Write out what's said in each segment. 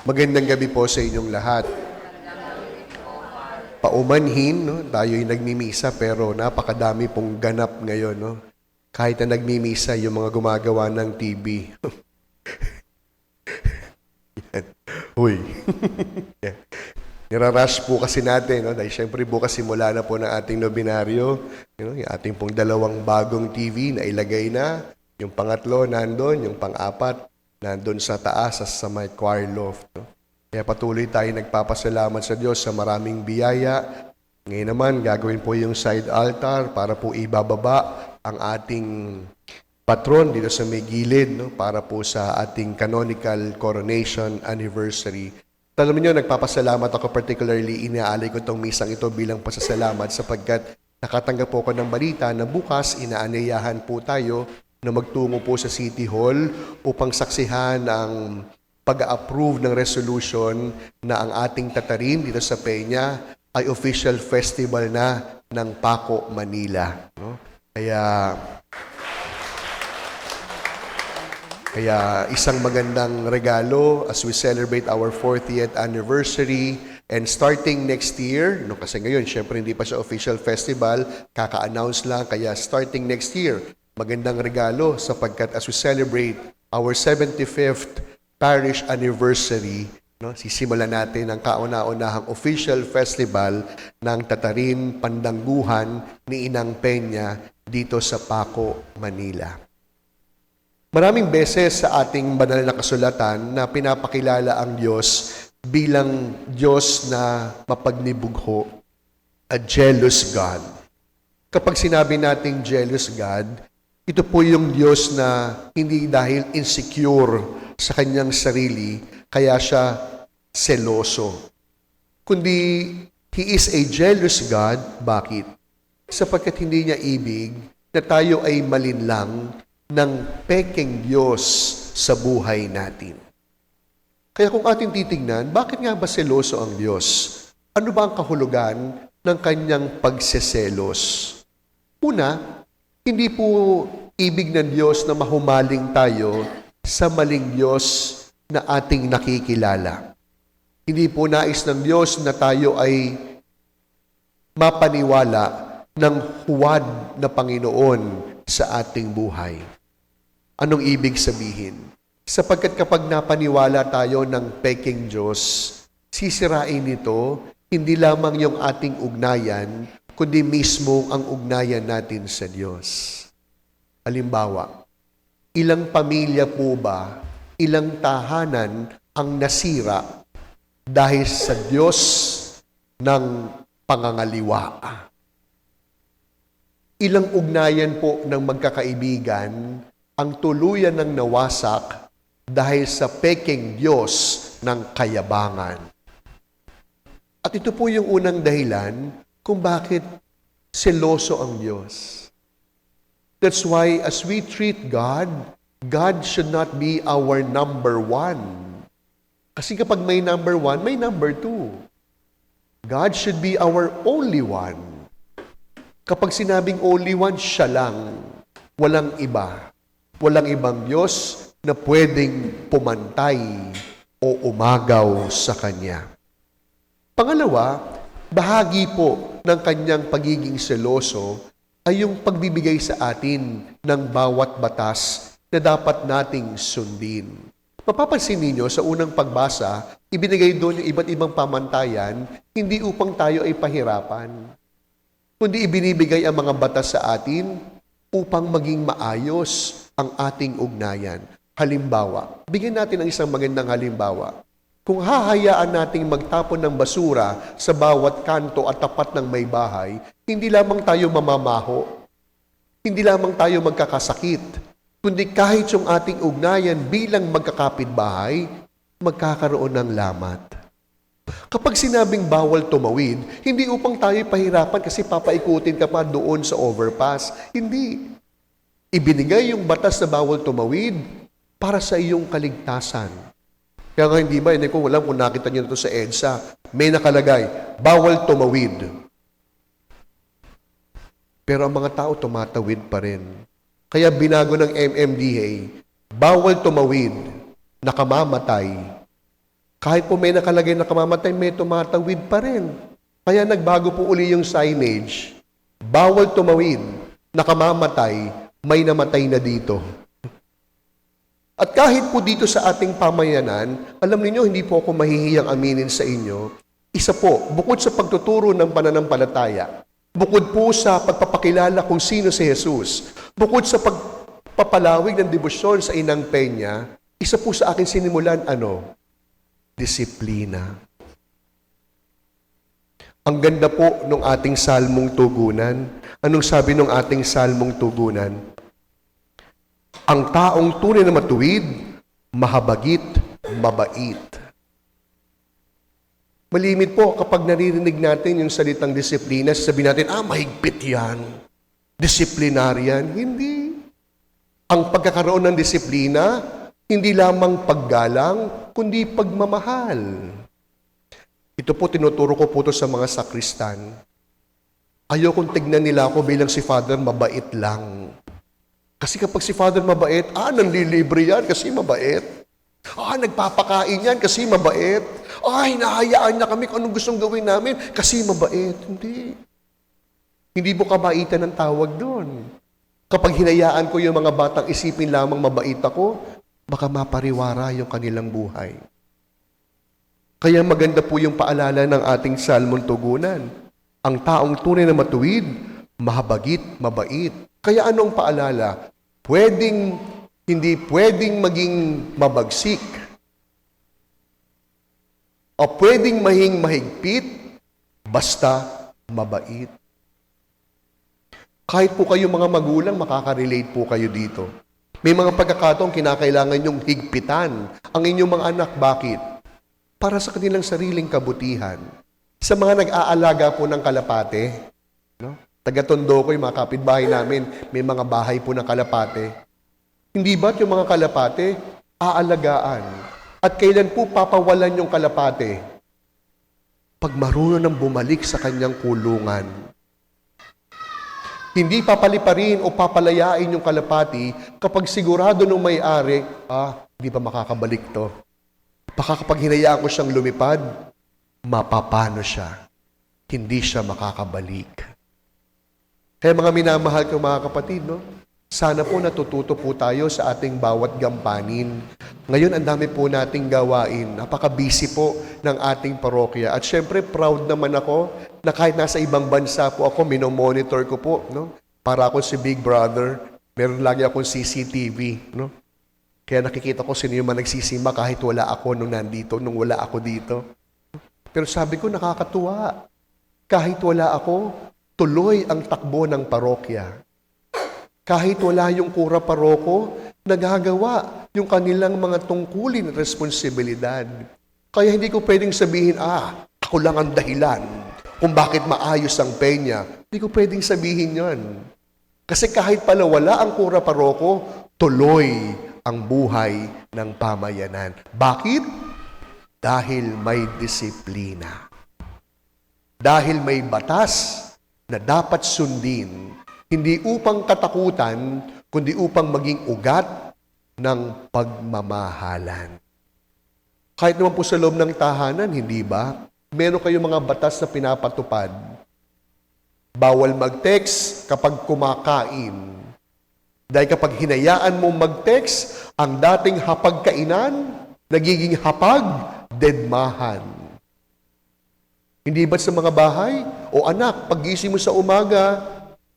Magandang gabi po sa inyong lahat. Paumanhin, no? Tayo'y nagmimisa pero napakadami pong ganap ngayon. No? Kahit na nagmimisa yung mga gumagawa ng TV. Uy. Yeah. Nirarush po kasi natin. No? Dahil syempre bukas simula na po ng ating nobinaryo. Yung ating pong dalawang bagong TV na ilagay na. Yung pangatlo nandun, yung pang-apat nandun sa taas sa may choir loft. No? Kaya patuloy tayo nagpapasalamat sa Diyos sa maraming biyaya. Ngayon naman, gagawin po yung side altar para po ibababa ang ating patron dito sa may gilid, no? Para po sa ating canonical coronation anniversary. Alam niyo, nagpapasalamat ako particularly, inaalay ko itong misang ito bilang pasasalamat sapagkat nakatanggap po ako ng balita na bukas inaanyayahan po tayo na magtungo po sa City Hall upang saksihan ang pag-approve ng resolution na ang ating tatarin dito sa Peña ay official festival na ng Paco, Manila. No? Kaya isang magandang regalo as we celebrate our 40th anniversary and starting next year, no, kasi ngayon, syempre hindi pa siya official festival, kaka-announce lang, kaya starting next year, magandang regalo sapagkat as we celebrate our 75th parish anniversary, no, sisimulan natin ang kauna-unahang official festival ng Tatarin Pandangguhan ni Inang Peña dito sa Paco, Manila. Maraming beses sa ating banal na kasulatan na pinapakilala ang Diyos bilang Diyos na mapagnibugho, a jealous God. Kapag sinabi nating jealous God, ito po yung Diyos na hindi dahil insecure sa kanyang sarili, kaya siya seloso. Kundi, He is a jealous God. Bakit? Sapagkat hindi niya ibig na tayo ay malinlang ng pekeng Diyos sa buhay natin. Kaya kung ating titignan, bakit nga ba seloso ang Diyos? Ano ba ang kahulugan ng kanyang pagseselos? Una, hindi po ibig ng Diyos na mahumaling tayo sa maling Diyos na ating nakikilala. Hindi po nais ng Diyos na tayo ay mapaniwala ng huwad na Panginoon sa ating buhay. Anong ibig sabihin? Sapagkat kapag napaniwala tayo ng peking Diyos, sisirain nito hindi lamang yung ating ugnayan, kundi mismo ang ugnayan natin sa Diyos. Halimbawa, ilang pamilya po ba, ilang tahanan ang nasira dahil sa Diyos ng pangangaliwa? Ilang ugnayan po ng magkakaibigan ang tuluyan ng nawasak dahil sa pekeng Diyos ng kayabangan. At ito po yung unang dahilan kung bakit seloso ang Diyos. That's why as we treat God, God should not be our number one. Kasi kapag may number one, may number two. God should be our only one. Kapag sinabing only one, siya lang. Walang iba. Walang ibang Diyos na pwedeng pumantay o umagaw sa Kanya. Pangalawa, bahagi po ng Kanyang pagiging seloso ay yung pagbibigay sa atin ng bawat batas na dapat nating sundin. Mapapansin ninyo sa unang pagbasa, ibinigay doon yung iba't ibang pamantayan, hindi upang tayo ay pahirapan, kundi ibinibigay ang mga batas sa atin upang maging maayos ang ating ugnayan. Halimbawa, bigyan natin ng isang magandang halimbawa. Kung hahayaan nating magtapon ng basura sa bawat kanto at tapat ng may bahay, hindi lamang tayo mamamaho, hindi lamang tayo magkakasakit, kundi kahit yung ating ugnayan bilang magkakapitbahay, magkakaroon ng lamat. Kapag sinabing bawal tumawid, hindi upang tayo pahirapan kasi papaikutin ka pa doon sa overpass. Hindi. Ibinigay yung batas na bawal tumawid para sa iyong kaligtasan. Kaya nga hindi ba, hindi ko alam kung nakita niyo ito sa EDSA, may nakalagay, bawal tumawid. Pero ang mga tao tumatawid pa rin. Kaya binago ng MMDA, bawal tumawid, nakamamatay, Kahit po may nakalagay na kamamatay, may tumatawid pa rin. Kaya nagbago po uli yung signage. Bawal tumawid, nakamamatay, may namatay na dito. At kahit po dito sa ating pamayanan, alam niyo hindi po ako mahihiyang aminin sa inyo, isa po, bukod sa pagtuturo ng pananampalataya, bukod po sa pagpapakilala kung sino si Jesus, bukod sa pagpapalawig ng debosyon sa Inang Peña, isa po sa akin sinimulan, disiplina. Ang ganda po ng ating salmong tugunan. Anong sabi ng ating salmong tugunan? Ang taong tunay na matuwid, mahabagit, mabait. Malimit po kapag naririnig natin yung salitang disiplina, sabihin natin, mahigpit yan. Disiplinaryan. Hindi. Ang pagkakaroon ng disiplina, hindi lamang paggalang, kundi pagmamahal. Ito po, tinuturo ko po ito sa mga sakristan. Ayokong tignan nila ako bilang si Father mabait lang. Kasi kapag si Father mabait, nanlilibre yan kasi mabait. Nagpapakain yan kasi mabait. Hinahayaan na kami kung anong gustong gawin namin kasi mabait. Hindi. Hindi mo kabaitan ang tawag doon. Kapag hinayaan ko yung mga batang isipin lamang mabait ako, baka mapariwara yung kanilang buhay. Kaya maganda po yung paalala ng ating salmon tugunan. Ang taong tunay na matuwid, mahabagit, mabait. Kaya anong paalala? Hindi pwedeng maging mabagsik. O pwedeng mahigpit, basta mabait. Kahit po kayo mga magulang, makaka-relate po kayo dito. May mga pagkakataong kinakailangan yung higpitan ang inyong mga anak. Bakit? Para sa kanilang sariling kabutihan. Sa mga nag-aalaga po ng kalapate, taga-Tondo ko, yung mga kapitbahay namin, may mga bahay po ng kalapate. Hindi ba't yung mga kalapate, aalagaan? At kailan po papawalan yung kalapate? Pag marunong nang bumalik sa kanyang kulungan. Hindi papaliparin o papalayain yung kalapati kapag sigurado nung may-ari, hindi pa makakabalik to. Baka kapag hinayaan ko siyang lumipad, mapapano siya. Hindi siya makakabalik. Kaya mga minamahal ko mga kapatid, sana po natututo po tayo sa ating bawat gampanin. Ngayon, ang dami po nating gawain. Napaka-busy po ng ating parokya. At syempre, proud naman ako na kahit nasa ibang bansa po ako, minomonitor ko po. Para ako si Big Brother, meron lagi akong CCTV. Kaya nakikita ko sino yung mga nagsisimba kahit wala ako nung wala ako dito. Pero sabi ko, nakakatuwa. Kahit wala ako, tuloy ang takbo ng parokya. Kahit wala yung kura paroko, nagagawa yung kanilang mga tungkulin at responsibilidad. Kaya hindi ko pwedeng sabihin, ako lang ang dahilan kung bakit maayos ang Peña. Hindi ko pwedeng sabihin yon. Kasi kahit pala wala ang kura paroko, tuloy ang buhay ng pamayanan. Bakit? Dahil may disiplina. Dahil may batas na dapat sundin, hindi upang katakutan, kundi upang maging ugat ng pagmamahalan. Kahit naman po sa loob ng tahanan, hindi ba? Meron kayong mga batas na pinapatupad. Bawal mag-text kapag kumakain. Dahil kapag hinayaan mong mag-text, ang dating hapagkainan, nagiging hapag-dedmahan. Hindi ba sa mga bahay? O anak, pag-gising mo sa umaga,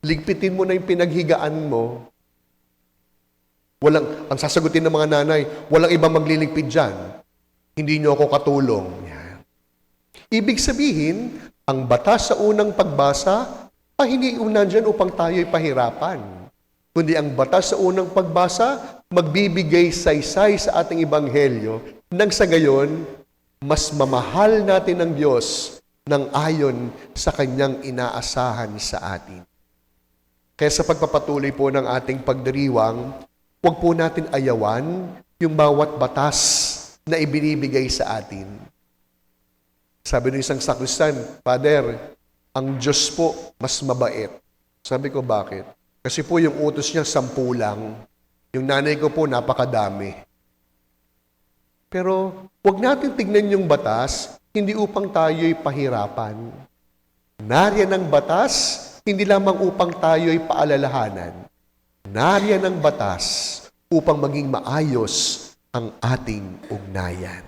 ligpitin mo na yung pinaghigaan mo. Ang sasagutin ng mga nanay, walang ibang magliligpit dyan. Hindi nyo ako katulong. Yan. Ibig sabihin, ang batas sa unang pagbasa, hindi nandyan upang tayo'y pahirapan. Kundi ang batas sa unang pagbasa, magbibigay saysay sa ating ebanghelyo, nang sa gayon, mas mamahal natin ang Diyos nang ayon sa Kanyang inaasahan sa atin. Kaya sa pagpapatuloy po ng ating pagdiriwang, huwag po natin ayawan yung bawat batas na ibinibigay sa atin. Sabi ng isang sakristan, Father, ang Diyos po mas mabait. Sabi ko, bakit? Kasi po yung utos niya, 10 lang. Yung nanay ko po, napakadami. Pero huwag natin tignan yung batas, hindi upang tayo'y pahirapan. Nariyan ang batas, hindi lamang upang tayo'y paalalahanan. Nariyan ang batas upang maging maayos ang ating ugnayan.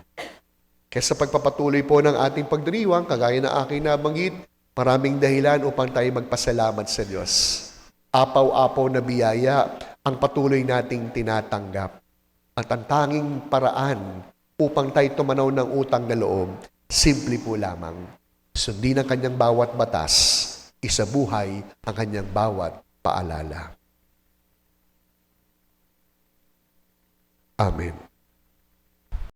Kaya sa pagpapatuloy po ng ating pagdiriwang, kagaya ng aking nabanggit, maraming dahilan upang tayo magpasalamat sa Diyos. Apaw-apaw na biyaya ang patuloy nating tinatanggap. At ang tanging paraan upang tayo tumanaw ng utang na loob, simple po lamang. Sundin ang kanyang bawat batas, isabuhay ang kanyang bawat paalala. Amen.